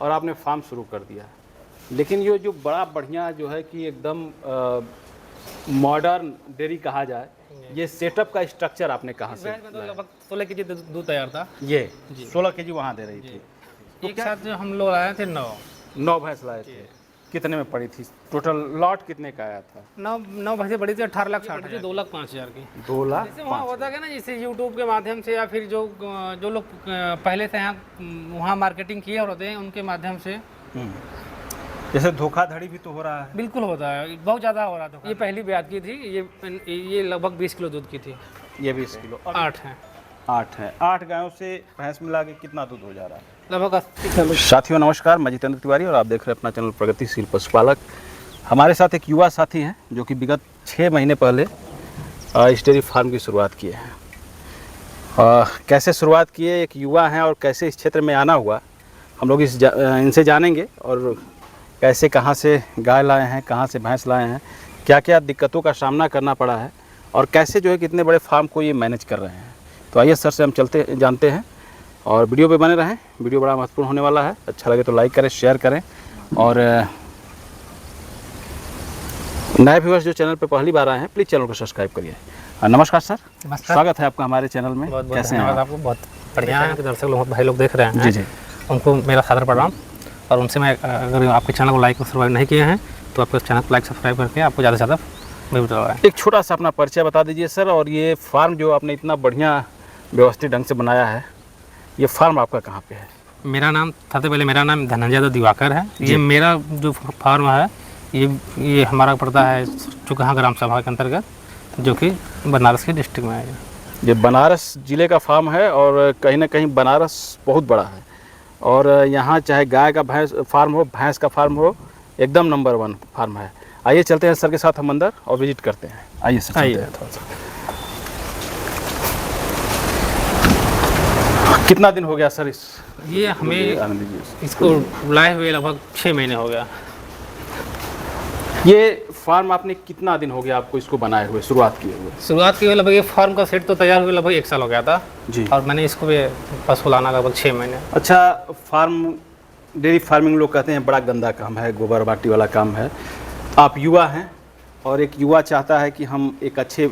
और आपने फार्म शुरू कर दिया। लेकिन ये जो बड़ा बढ़िया जो है कि एकदम मॉडर्न डेयरी कहा जाए, ये सेटअप का स्ट्रक्चर आपने कहाँ से? भैंस में तो लगभग 16 केजी दूध तैयार था। ये 16 केजी वहाँ दे रही थी। तो एक साथ जो हम लोग लाए थे 9 भैंस लाए थे। कितने में पड़ी थी? टोटल लॉट कितने का आया था? 9 भैंसें बड़ी थी, 18,60,000 2,05,000 की। 2 लाख। जैसे वहाँ होता है ना, जैसे यूट्यूब के माध्यम से या फिर जो लोग पहले से यहाँ वहाँ मार्केटिंग किए होते हैं उनके माध्यम से। जैसे धोखाधड़ी भी तो हो रहा है। बिल्कुल होता है, बहुत ज़्यादा हो रहा था। ये पहली ब्याज की थी, ये लगभग 20 किलो दूध की थी। ये 20 किलो। 8 है। 8 है। 8 गायों से भैंस मिला के कितना दूध हो जा रहा है? लगभग 80। साथियों नमस्कार, मैं जितेंद्र तिवारी और आप देख रहे हैं अपना चैनल प्रगतिशील पशुपालक। हमारे साथ एक युवा साथी हैं जो कि विगत 6 महीने पहले इस डेयरी फार्म की शुरुआत किए हैं। कैसे शुरुआत किए, एक युवा हैं, और कैसे इस क्षेत्र में आना हुआ, हम लोग इनसे जानेंगे। और कैसे कहाँ से गाय लाए हैं, कहाँ से भैंस लाए हैं, क्या क्या दिक्कतों का सामना करना पड़ा है, और कैसे जो है कि इतने बड़े फार्म को ये मैनेज कर रहे हैं। तो आइए सर से हम जानते हैं, और वीडियो पे बने रहें। वीडियो बड़ा महत्वपूर्ण होने वाला है। अच्छा लगे तो लाइक करें, शेयर करें, और नए व्यूअर्स जो चैनल पे पहली बार आए हैं प्लीज़ चैनल को सब्सक्राइब करिए। नमस्कार सर, स्वागत है आपका हमारे चैनल में। बहुत कैसे हैं आपको? बहुत बढ़िया है। दर्शक लोग, भाई लोग देख रहे हैं, जी जी, उनको मेरा सादर प्रणाम। और उनसे मैं, अगर आपके चैनल को लाइक और सब्सक्राइब नहीं किए हैं तो आपके चैनल को लाइक सब्सक्राइब करके आपको ज़्यादा से ज़्यादा मिल है। एक छोटा सा अपना परिचय बता दीजिए सर। और ये फार्म जो आपने इतना बढ़िया व्यवस्थित ढंग से बनाया है, ये फार्म आपका कहाँ पे है? मेरा नाम, सबसे पहले मेरा नाम धनंजय दिवाकर है। ये मेरा जो फार्म है ये हमारा पड़ता है चुकहा ग्राम सभा के अंतर्गत, जो कि बनारस के डिस्ट्रिक्ट में है। ये बनारस ज़िले का फार्म है, और कहीं ना कहीं बनारस बहुत बड़ा है। और यहाँ चाहे गाय का फार्म हो, भैंस का फार्म हो, एकदम नंबर 1 फार्म है। आइए चलते हैं सर के साथ हम अंदर और विजिट करते हैं। आइए सर, आइए। थोड़ा सा। कितना दिन हो गया सर ये हमें इसको लाए हुए लगभग 6 महीने हो गया। ये फार्म आपने कितना दिन हो गया आपको इसको बनाए हुए, शुरुआत किए हुए? लगभग ये फार्म का सेट तो तैयार हुए लगभग 1 साल हो गया था जी। और मैंने इसको भी पशु लाना लगभग 6 महीने। अच्छा, डेयरी फार्मिंग लोग कहते हैं बड़ा गंदा काम है, गोबर माटी वाला काम है। आप युवा हैं, और एक युवा चाहता है कि हम एक अच्छे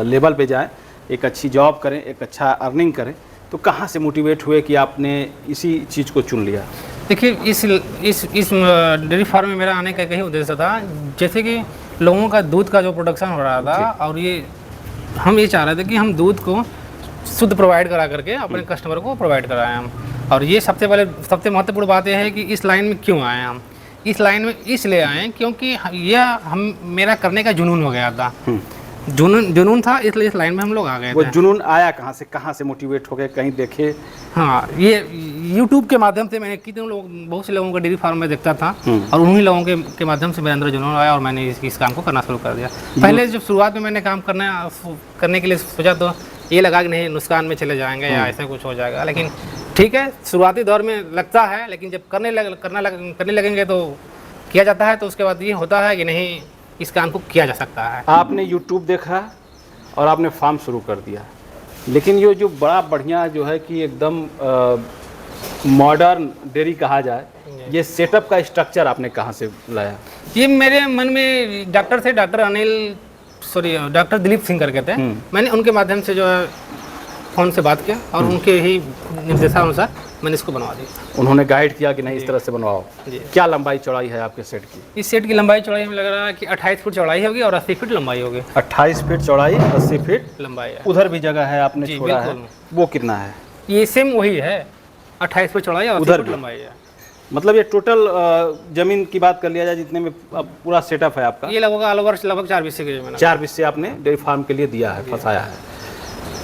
लेवल पे जाएं, एक अच्छी जॉब करें, एक अच्छा अर्निंग करें। तो कहाँ से मोटिवेट हुए कि आपने इसी चीज़ को चुन लिया? देखिए, इस डेयरी फार्म में मेरा आने का यही उद्देश्य था, जैसे कि लोगों का दूध का जो प्रोडक्शन हो रहा था, और हम ये चाह रहे थे कि हम दूध को शुद्ध प्रोवाइड करा करके अपने कस्टमर को प्रोवाइड कराएं हम। और ये सबसे महत्वपूर्ण बात यह है कि इस लाइन में क्यों आए हम। इस लाइन में इसलिए आए क्योंकि मेरा करने का जुनून हो गया था। जुनून था, इसलिए इस लाइन में हम लोग आ गए थे। वो जुनून आया कहाँ से मोटिवेट हो गए, कहीं देखे? हाँ, ये YouTube के माध्यम से मैंने बहुत से लोगों का डेयरी फार्म में देखता था, और उन्हीं लोगों के माध्यम से मेरे अंदर जुनून आया, और मैंने इस काम को करना शुरू कर दिया। पहले जब शुरुआत में मैंने काम करने के लिए सोचा तो ये लगा कि नहीं, नुकसान में चले जाएंगे या ऐसा कुछ हो जाएगा। लेकिन ठीक है, शुरुआती दौर में लगता है, लेकिन जब करने लगेंगे तो किया जाता है, तो उसके बाद ये होता है कि नहीं, इस काम को किया जा सकता है। आपने YouTube देखा और आपने फार्म शुरू कर दिया। लेकिन ये जो बड़ा बढ़िया जो है कि एकदम मॉडर्न डेयरी कहा जाए, ये सेटअप का स्ट्रक्चर आपने कहाँ से लाया? ये मेरे मन में डॉक्टर दिलीप सिंह करके थे। मैंने उनके माध्यम से जो है फ़ोन से बात किया, और उनके ही निर्देशानुसार मैंने इसको बनवा दिया। उन्होंने गाइड किया कि नहीं, इस तरह से बनवाओ। क्या लंबाई चौड़ाई है आपके सेट की? इस सेट की लंबाई चौड़ाई में लग रहा है कि 28 फीट चौड़ाई होगी और 80 फीट लंबाई होगी। 28 फीट चौड़ाई, 80 फीट लंबाई है। उधर भी जगह है आपने छोड़ा है, वो कितना है? ये सेम वही है, 28 फीट चौड़ाई और 80 फीट लंबाई है। मतलब ये टोटल जमीन की बात कर लिया जाए जितने में पूरा सेटअप है आपका, ये लगभग 4 बिस्से की जमीन, 4 बिस्से आपने डेयरी फार्म के लिए दिया है, फंसाया है।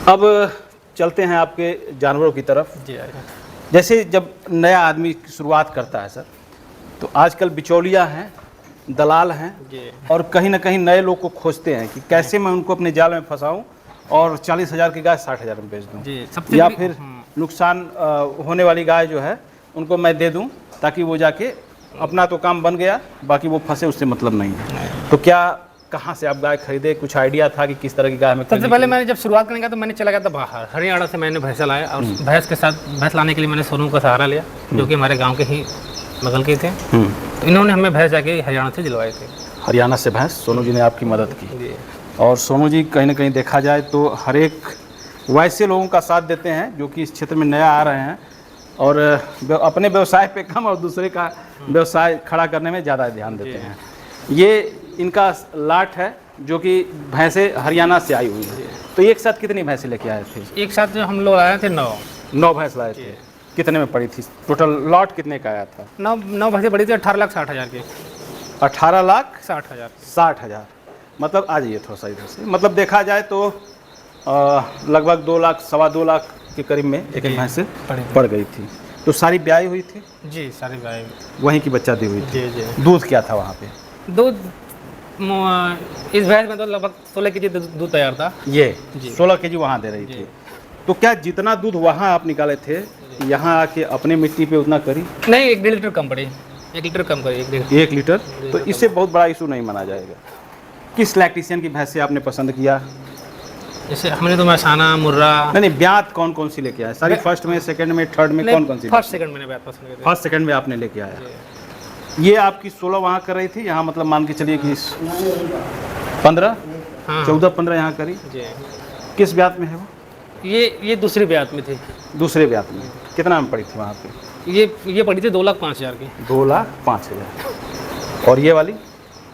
अब चलते हैं आपके जानवरों की तरफ। जी। जैसे जब नया आदमी शुरुआत करता है सर, तो आजकल बिचौलिया हैं, दलाल हैं, और कहीं ना कहीं नए लोग को खोजते हैं कि कैसे मैं उनको अपने जाल में फंसाऊं और 40,000 की गाय 60,000 में बेच दूं, या फिर नुकसान होने वाली गाय जो है उनको मैं दे दूं, ताकि वो जाके अपना तो काम बन गया, बाकी वो फंसे, उससे मतलब नहीं है। तो क्या कहाँ से आप गाय खरीदे, कुछ आइडिया था कि किस तरह की गाय में? सबसे पहले मैंने जब शुरुआत करने का तो मैंने चला गया था बाहर, हरियाणा से मैंने भैंसा लाया, और भैंस लाने के लिए मैंने सोनू का सहारा लिया, जो कि हमारे गांव के ही बगल के थे, तो इन्होंने हमें भैंस जाके हरियाणा से दिलवाए थे। हरियाणा से भैंस सोनू जी ने आपकी मदद की। जी और सोनू जी कहीं ना कहीं देखा जाए तो हर एक वैसे लोगों का साथ देते हैं जो कि इस क्षेत्र में नया आ रहे हैं और अपने व्यवसाय पे कम और दूसरे का व्यवसाय खड़ा करने में ज़्यादा ध्यान देते हैं। ये इनका लाट है जो कि भैंसें हरियाणा से आई हुई हैं। तो एक साथ कितनी भैंसें लेके आए थे? एक साथ जो हम लोग आए थे 9 भैंस लाए थे। कितने में पड़ी थी? टोटल लॉट कितने का आया था? 9 भैंसें बड़ी थी, 18,60,000 की। 18,60,000। मतलब आ जाइए थोड़ा सा इधर से। मतलब देखा जाए तो लगभग 2 लाख, 2.25 लाख के करीब में एक भैंस पड़ गई थी। तो सारी ब्याई हुई थी? जी सारी ब्याई वहीं की बच्चा दी हुई थी। जी जी। दूध क्या था वहाँ पे? दूध इस भैंस में तो लगभग 16 केजी दूध तैयार था। ये जी। 16 केजी वहाँ दे रही थी। तो क्या जितना दूध वहाँ आप निकाले थे यहाँ आके अपने मिट्टी पे उतना करी? नहीं, 1.5 लीटर कम पड़ी, 1 लीटर कम करी, 1 लीटर। तो इससे बहुत बड़ा इशू नहीं माना जाएगा। किस लैक्टेशियन की भैंसें आपने पसंद किया? जैसे हमने तो मसाना, मुर्रा। नहीं, ब्यात कौन कौन सी लेके आए? सारी फर्स्ट में, सेकंड में, थर्ड में कौन कौन सी? फर्स्ट सेकंड मैंने बात पसंद की। फर्स्ट सेकंड में आपने लेके आया। ये आपकी 16 वहाँ कर रही थी, यहाँ मतलब मान के चलिए कि 15, हाँ 14-15 यहाँ करी। जी। किस ब्यात में है वो? ये दूसरी ब्यात में थी। दूसरे ब्यात में कितना में पड़ी थी वहाँ पे? ये पड़ी थी 2,05,000 की। 2,05,000। और ये वाली?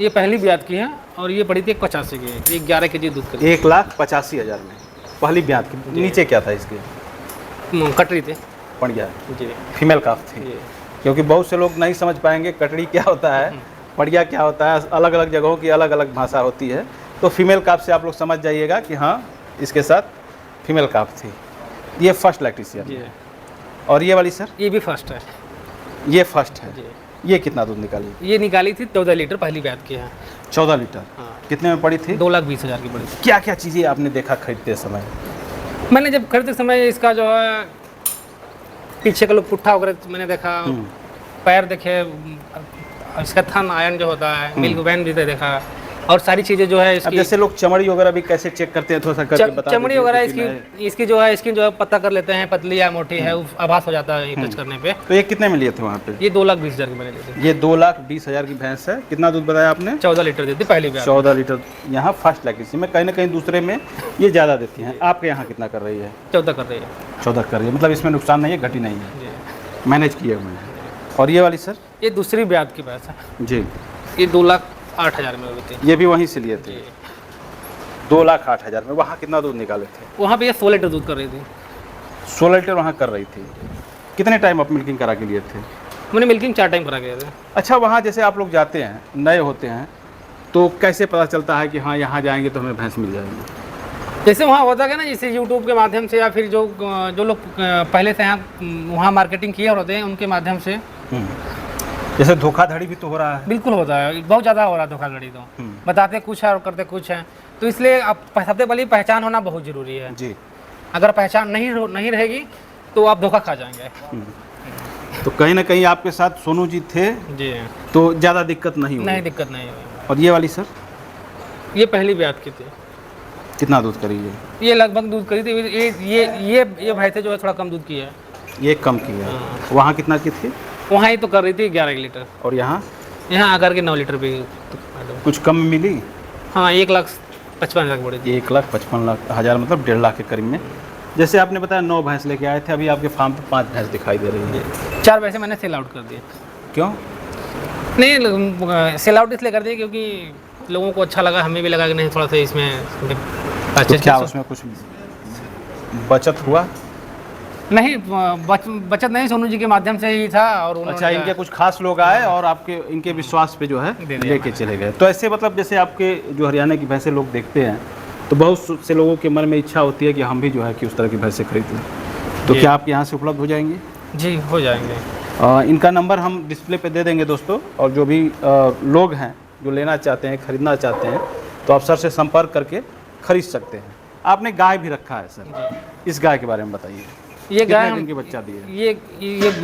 ये पहली ब्यात की है और ये पड़ी थी 85 की। ये 11 केजी दूध करी। 1,85,000 में पहली ब्यात की। नीचे क्या था इसके? कटरी थे। पड़िया जी फीमेल काफ थी। जी। क्योंकि बहुत से लोग नहीं समझ पाएंगे कटड़ी क्या होता है, पड़िया क्या होता है। अलग अलग जगहों की अलग अलग भाषा होती है। तो फीमेल काफ से आप लोग समझ जाइएगा कि हाँ इसके साथ फीमेल काफ थी। ये फर्स्ट लैक्टेशियन जी। है। और ये वाली सर? ये भी फर्स्ट है। ये फर्स्ट है। जी। ये कितना दूध निकाली? ये निकाली थी 14 लीटर, पहली ब्यात की है। 14 लीटर। हाँ। कितने में पड़ी थी? 2,20,000 की पड़ी थी। क्या क्या चीज़ें आपने देखा खरीदते समय? मैंने जब खरीदते समय इसका जो है पीछे का लोग पुट्ठा वगैरह मैंने देखा, पैर देखे, इसका थन आयन जो होता है, मिल्क वैन भी देखा, और सारी चीज़ें जो है अब इसकी। जैसे लोग चमड़ी वगैरह भी कैसे चेक करते हैं, थोड़ा सा करके बता चमड़ी दीजिए, वगैरह क्योंकि मैं- इसकी जो है स्किन जो है पता कर लेते हैं, पतली या मोटी है, आभास हो जाता है टच करने पे। तो ये कितने में लिए थे वहाँ पे? ये 2,20,000 की मैंने ली थी। ये 2,20,000 की भैंस है। कितना दूध बताया आपने? 14 लीटर देती पहली ब्यात। 14 लीटर। यहाँ फर्स्ट लैक्टेशियन में कहीं ना कहीं दूसरे में ये ज़्यादा देती हैं। आपके यहाँ कितना कर रही है? 14 कर रही है। 14 कर रही है। मतलब इसमें नुकसान नहीं है, घटी नहीं है, जी। मैनेज किए हुए हैं। और ये वाली सर? ये दूसरी ब्यात की भैंस है। जी। ये 2,08,000 में हुई थी। ये भी वहीं से लिए थे। 2,08,000 में। वहाँ कितना दूध निकाले थे? वहाँ पे ये 16 लीटर दूध कर रही थी। 16 लीटर वहाँ कर रही थी। कितने टाइम आप मिल्किंग करा के लिए थे? मैंने मिल्किंग 4 टाइम करा गया था। अच्छा, वहाँ जैसे आप लोग जाते हैं, नए होते हैं, तो कैसे पता चलता है कि हाँ यहाँ जाएंगे तो हमें भैंस मिल जाएगी? जैसे वहाँ होता है ना, जैसे यूट्यूब के माध्यम से या फिर जो लोग पहले से यहाँ वहाँ मार्केटिंग किए होते हैं उनके माध्यम से। जैसे धोखाधड़ी भी तो हो रहा है। बिल्कुल होता है, बहुत ज़्यादा हो रहा है धोखाधड़ी। तो बताते कुछ है और करते कुछ है। तो इसलिए अब सबसे पहले पहचान होना बहुत ज़रूरी है। जी। अगर पहचान नहीं रहेगी तो आप धोखा खा जाएंगे। तो कहीं ना कहीं आपके साथ सोनू जी थे जी। तो ज़्यादा दिक्कत नहीं हुई? नहीं, दिक्कत नहीं हुई। और ये वाली सर? ये पहली ब्यात की थी। कितना दूध करी है? ये लगभग दूध करी थी। ये भैंसे जो है थोड़ा कम दूध की है। ये कम की है। वहाँ कितना की थी? वहाँ ही तो कर रही थी 11 लीटर। और यहाँ? यहाँ आकर के 9 लीटर भी तो कुछ कम मिली? हाँ, 1,55,000 पड़ी थी। 1,55,000 मतलब 1.5 लाख के करीब में। जैसे आपने बताया 9 भैंस लेके आए थे, अभी आपके फार्म पे 5 भैंस दिखाई दे रही है। 4 भैंसे मैंने सेल आउट कर दिए। क्यों? नहीं, सेल आउट इसलिए कर दिए क्योंकि लोगों को अच्छा लगा, हमें भी लगा कि नहीं थोड़ा सा इसमें तो क्या उसमें कुछ बचत हुआ? नहीं, बचत नहीं, सोनू जी के माध्यम से ही था। और अच्छा, इनके कुछ खास लोग आए और आपके इनके विश्वास पे जो है दे दिया लेके चले गए। तो ऐसे मतलब जैसे आपके जो हरियाणा की भैंसें लोग देखते हैं तो बहुत से लोगों के मन में इच्छा होती है कि हम भी जो है कि उस तरह की भैंसें खरीद लें। तो क्या आपके यहाँ से उपलब्ध हो जाएंगे? जी, हो जाएंगे। इनका नंबर हम डिस्प्ले पे दे देंगे दोस्तों, और जो भी लोग हैं जो लेना चाहते हैं, खरीदना चाहते हैं, तो आप सर से संपर्क करके खरीद सकते हैं। आपने गाय भी रखा है सर, इस गाय के बारे में बताइए। ये गाय कितने दिन की बच्चा दी है? ये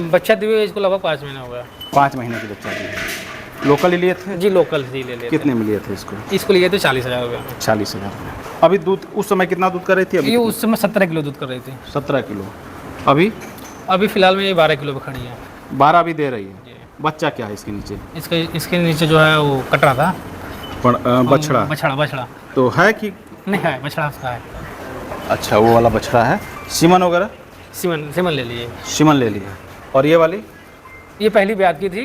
बच्चा दिए हुए इसको लगभग 5 महीना हो गया। 5 महीने की बच्चा दी है। लोकल ही लिए थे? जी, लोकल ही ले लिए। कितने में लिए थे इसको? इसको लिए थे 40,000 रुपये। 40,000 में। अभी दूध उस समय कितना दूध कर रही थी? अभी ये उस समय 17 किलो दूध कर रही थी। 17 किलो। अभी फिलहाल में ये 12 किलो पे खड़ी है। 12 भी दे रही है। जी। बच्चा क्या है इसके नीचे? इसके नीचे जो है वो कटरा था। बछड़ा बछड़ा तो है कि नहीं है, बछड़ा उसका है। अच्छा, वो वाला बछड़ा है। सीमन वगैरह? सीमन ले लीजिए। सीमन ले लिया। और ये वाली? ये पहली ब्यात की थी,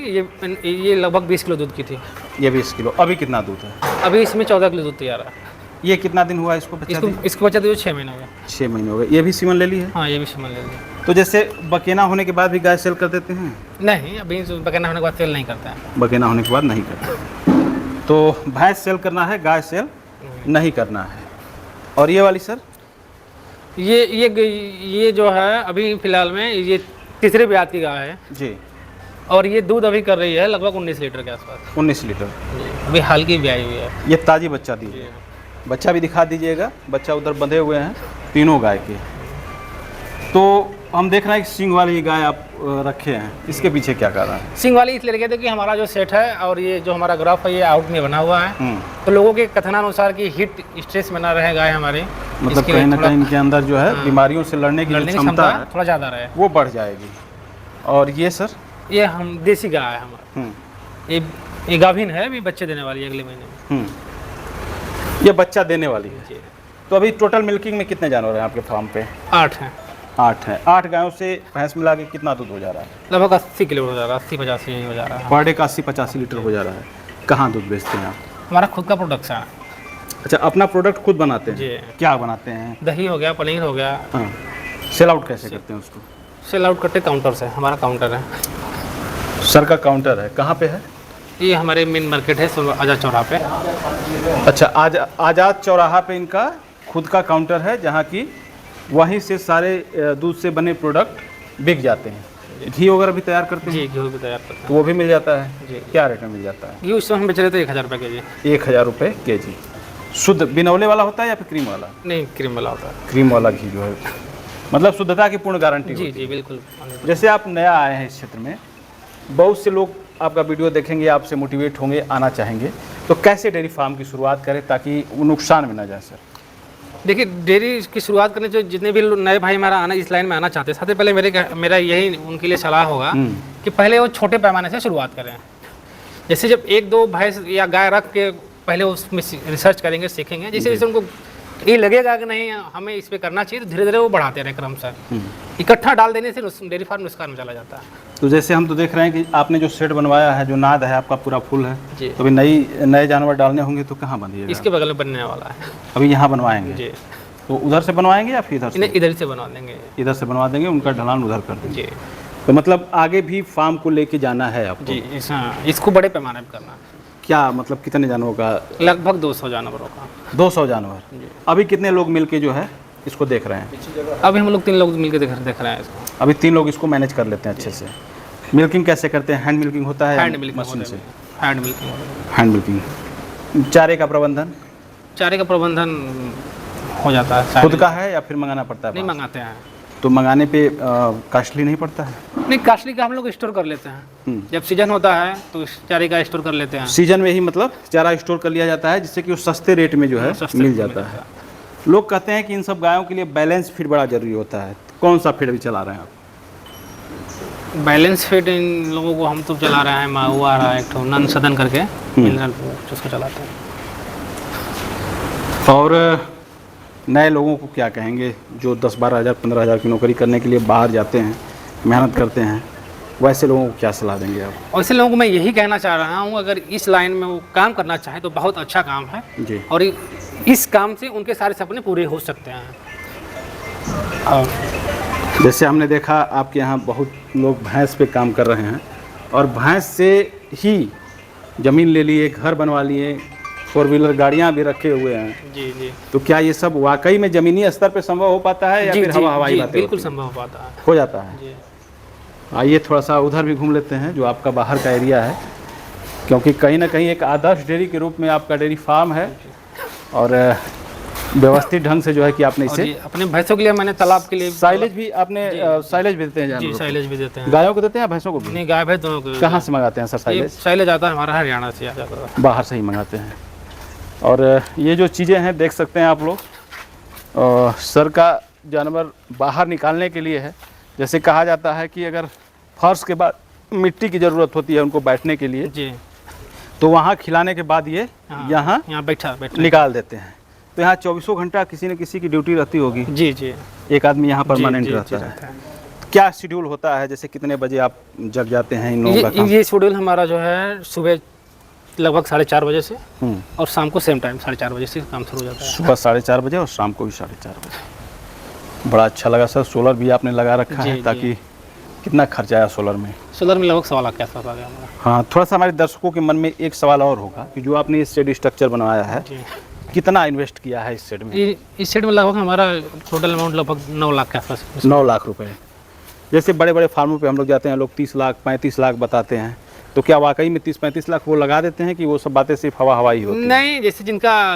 ये लगभग 20 किलो दूध की थी। ये 20 किलो। अभी कितना दूध है? अभी इसमें 14 किलो दूध तैयार है। ये कितना दिन हुआ इसको बच्चा दिए? इसको बच्चा दिए 6 महीने हो गए। 6 महीने हो गए। ये भी सीमन ले ली है? हाँ, ये भी सीमन ले लिया। तो जैसे बकेना होने के बाद भी गाय सेल कर देते हैं? नहीं, अभी बकेना होने के बाद सेल नहीं करते हैं। बकेना होने के बाद नहीं करते। तो भैंस सेल करना है, गाय सेल नहीं करना है। और ये वाली सर? ये जो है अभी फिलहाल में ये तीसरे ब्यात की गाय है जी। और ये दूध अभी कर रही है लगभग 19 लीटर के आसपास। 19 लीटर। अभी हाल की ब्याई हुई है। ये ताज़ी बच्चा दी है। बच्चा भी दिखा दीजिएगा। बच्चा उधर बंधे हुए हैं तीनों गाय के। तो हम देख रहे हैं कि सींग वाली गाय आप रखे हैं, इसके पीछे क्या कारण है? सिंग वाली इसलिए रखे थे कि हमारा जो सेट है और ये जो हमारा ग्राफ है ये आउट में बना हुआ है, तो लोगों के कथनानुसार कि हीट स्ट्रेस में ना रहे गाय हमारी, मतलब कहीं ना कहीं इनके अंदर जो है बीमारियों से लड़ने की जो क्षमता है थोड़ा ज़्यादा रहे, वो बढ़ जाएगी। और ये सर? ये हम देसी गाय है हमारा। ये गाभिन है, अभी बच्चे देने वाली है अगले महीने में। ये बच्चा देने वाली है। तो अभी टोटल मिल्किंग में कितने जानवर हैं आपके फार्म पे? 8 हैं। 8 हैं। 8 गायों से भैंस मिला के कितना दूध हो जा रहा है? लगभग 80 किलो हो जा रहा है, 80-85 यही हो जा रहा है। पर डे का 80-85 लीटर हो जा रहा है। कहाँ दूध बेचते हैं आप? हमारा खुद का प्रोडक्शन है। अच्छा, अपना प्रोडक्ट खुद बनाते हैं? जी। क्या बनाते हैं? दही हो गया, पनीर हो गया। हाँ। सेल आउट कैसे करते हैं उसको? सेल आउट करते काउंटर से, हमारा काउंटर है। सर का काउंटर है, कहाँ पे है? ये हमारे मेन मार्केट है आज़ाद चौराहा पे। अच्छा, आज़ाद चौराहा पे इनका खुद का काउंटर है, जहाँ की वहीं से सारे दूध से बने प्रोडक्ट बिक जाते हैं। घी वगैरह भी तैयार करते हैं? जी, घी भी तैयार करते हैं। तो वो भी मिल जाता है? जी। क्या रेट में मिल जाता है? घी उस समय हम बेच रहे थे 1000 रुपये के जी। 1000 रुपये के जी। शुद्ध बिनौले वाला होता है या फिर क्रीम वाला? नहीं, क्रीम वाला होता है। क्रीम वाला घी जो है, मतलब शुद्धता की पूर्ण गारंटी जी होती जी है। बिल्कुल। जैसे आप नया आए हैं इस क्षेत्र में, बहुत से लोग आपका वीडियो देखेंगे, आपसे मोटिवेट होंगे, आना चाहेंगे, तो कैसे डेयरी फार्म की शुरुआत करें ताकि वो नुकसान में ना जाए? सर देखिए, डेयरी की शुरुआत करने जो जितने भी नए भाई हमारा आना इस लाइन में आना चाहते हैं, सबसे पहले मेरा यही उनके लिए सलाह होगा कि पहले वो छोटे पैमाने से शुरुआत करें। जैसे जब 1-2 भैंस या गाय रख के पहले उसमें रिसर्च करेंगे, सीखेंगे, जैसे जैसे उनको ये लगेगा कि नहीं हमें इस पे करना चाहिए, तो धीरे धीरे वो बढ़ाते रहे क्रम से। इकट्ठा डाल देने से डेयरी फार्म नुकसान में चला जाता है। तो जैसे हम तो देख रहे हैं कि आपने जो शेड बनवाया है, जो नाद है आपका पूरा फुल है, जी। तो अभी नए जानवर डालने होंगे तो कहाँ बनिएगा? इसके बगल में बनने वाला है। अभी यहाँ बनवाएंगे? जी। तो उधर से बनवाएंगे या फिर इधर से? इन्हें इधर से बनवा देंगे। इधर से बनवा देंगे, उनका ढलान उधर कर देंगे। जी। तो मतलब आगे भी फार्म को लेके जाना है आपको? जी, इसको बड़े पैमाने पर करना है। क्या मतलब कितने जानवरों का? लगभग 200 जानवरों का। 200 जानवर। अभी कितने लोग मिलके जो है इसको देख रहे हैं? अभी हम लोग 3 लोग मिलकर देख रहे हैं इसको। अभी 3 लोग इसको मैनेज कर लेते हैं अच्छे से। मिल्किंग कैसे करते हैं? हैंड मिल्किंग होता है? हैंड मिल्किंग मशीन से? Hand milking. Hand milking. चारे का प्रबंधन? चारे का प्रबंधन हो जाता है। खुद का है या फिर मंगाना पड़ता है? नहीं, मंगाते हैं। तो मंगाने पे कॉस्टली नहीं पड़ता है? नहीं, कास्टली का हम लोग स्टोर कर लेते हैं। जब सीजन होता है तो चारे का स्टोर कर लेते हैं। सीजन में ही मतलब चारा स्टोर कर लिया जाता है, जिससे कि वो सस्ते रेट में जो है मिल जाता है। लोग कहते हैं कि इन सब गायों के लिए बैलेंस फीड बड़ा जरूरी होता है। कौन सा फीड भी चला रहे हैं आप? बैलेंस फीड इन लोगों को हम तो चला रहे हैं, माहू आ रहा है एक नन सदन करके, मिनरल उसको चलाते हैं। और नए लोगों को क्या कहेंगे जो 10-12 हज़ार 15 हज़ार की नौकरी करने के लिए बाहर जाते हैं, मेहनत करते हैं, वैसे लोगों को क्या सलाह देंगे आप? वैसे लोगों को मैं यही कहना चाह रहा हूँ, अगर इस लाइन में वो काम करना चाहें तो बहुत अच्छा काम है जी। और इस काम से उनके सारे सपने पूरे हो सकते हैं। और जैसे हमने देखा आपके यहाँ बहुत लोग भैंस पे काम कर रहे हैं और भैंस से ही ज़मीन ले लिए, घर बनवा लिए, 4 व्हीलर गाड़ियाँ भी रखे हुए हैं। जी जी। तो क्या ये सब वाकई में ज़मीनी स्तर पे संभव हो पाता है या फिर हवाई बातें? बिल्कुल संभव हो पाता है। हो जाता है। जी। आइए थोड़ा सा उधर भी घूम लेते हैं, जो आपका बाहर का एरिया है, क्योंकि कहीं ना कहीं एक आदर्श डेयरी के रूप में आपका डेयरी फार्म है और व्यवस्थित ढंग से जो है कि आपने इसे अपने भैंसों के लिए मैंने तालाब के लिए साइलेज भी आपने साइलेज भी देते हैं जानवरों जी, को? साइलेज भी देते हैं। गायों को देते हैं या भैंसों को भी? नहीं, गाय भैंस दोनों को। कहाँ से मंगाते हैं सर साइलेज? साइलेज आता है हमारा हरियाणा से, आ जाता है। बाहर से ही मंगाते हैं। और ये जो चीज़ें हैं देख सकते हैं आप लोग, सर का जानवर बाहर निकालने के लिए है। जैसे कहा जाता है कि अगर फर्श के बाद मिट्टी की ज़रूरत होती है उनको बैठने के लिए, जी तो वहाँ खिलाने के बाद ये हाँ, यहाँ यहाँ बैठा निकाल देते हैं। तो यहाँ 24 घंटा किसी न किसी की ड्यूटी रहती होगी, जी जी एक आदमी यहाँ जी, परमानेंट जी, रहता जी, है। क्या शेड्यूल होता है, जैसे कितने बजे आप जग जाते हैं इन लोगों का काम? ये शेड्यूल हमारा जो है सुबह लगभग 4:30 बजे से हम्म, और शाम को सेम टाइम 4:30 बजे से काम शुरू हो जाता है। सुबह 4:30 बजे और शाम को भी 4:30 बजे। बड़ा अच्छा लगा सर, सोलर भी आपने लगा रखा जी, है, जी। ताकि कितना खर्चा आया सोलर में? सोलर में लगभग 1.25 लाख के आसपास आ गया हमारा। हाँ, थोड़ा सा हमारे दर्शकों के मन में एक सवाल और होगा कि जो आपने ये शेड स्ट्रक्चर बनवाया है, जी कितना इन्वेस्ट किया है इस शेड में? इस सेट में लगभग हमारा टोटल अमाउंट लगभग 9 लाख के आसपास। 9 लाख रुपए। जैसे बड़े बड़े फार्मों पे हम लोग जाते हैं, लोग 30 लाख 35 लाख बताते हैं, तो क्या वाकई में 30-35 लाख वो लगा देते हैं कि वो सब बातें सिर्फ हवा ही होती है? नहीं, जैसे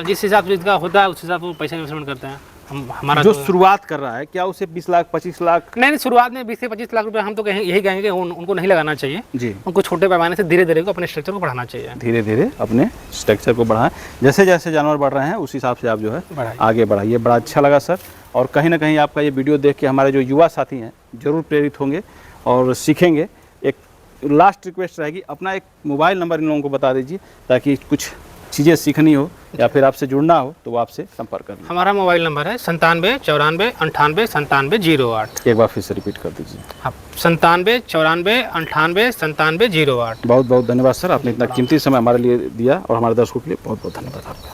जिस हिसाब से जिनका होता है उस हिसाब से वो पैसा इन्वेस्टमेंट करते हैं। हमारा जो शुरुआत कर रहा है, क्या उसे 20 लाख 25 लाख? नहीं, शुरुआत में 20 से 25 लाख रुपए हम तो यही कहेंगे कि उनको नहीं लगाना चाहिए। जी, उनको छोटे पैमाने से धीरे धीरे को अपने स्ट्रक्चर को बढ़ाना चाहिए। धीरे धीरे अपने स्ट्रक्चर को बढ़ाएं, जैसे जैसे जानवर बढ़ रहे हैं उस हिसाब से आप जो है बढ़ाइए। आगे बढ़ाइए। बड़ा अच्छा लगा सर, और कहीं ना कहीं आपका ये वीडियो देख के हमारे जो युवा साथी हैं जरूर प्रेरित होंगे और सीखेंगे। एक लास्ट रिक्वेस्ट रहेगी, अपना एक मोबाइल नंबर इन लोगों को बता दीजिए, ताकि कुछ चीज़ें सीखनी हो या फिर आपसे जुड़ना हो तो वो आपसे संपर्क कर लें। हमारा मोबाइल नंबर है 97 94 98 97 08। एक बार फिर से रिपीट कर दीजिए। हाँ, 97 94 98 97 08। बहुत बहुत धन्यवाद सर, आपने इतना कीमती समय हमारे लिए दिया, और हमारे दर्शकों के लिए बहुत बहुत धन्यवाद आपका।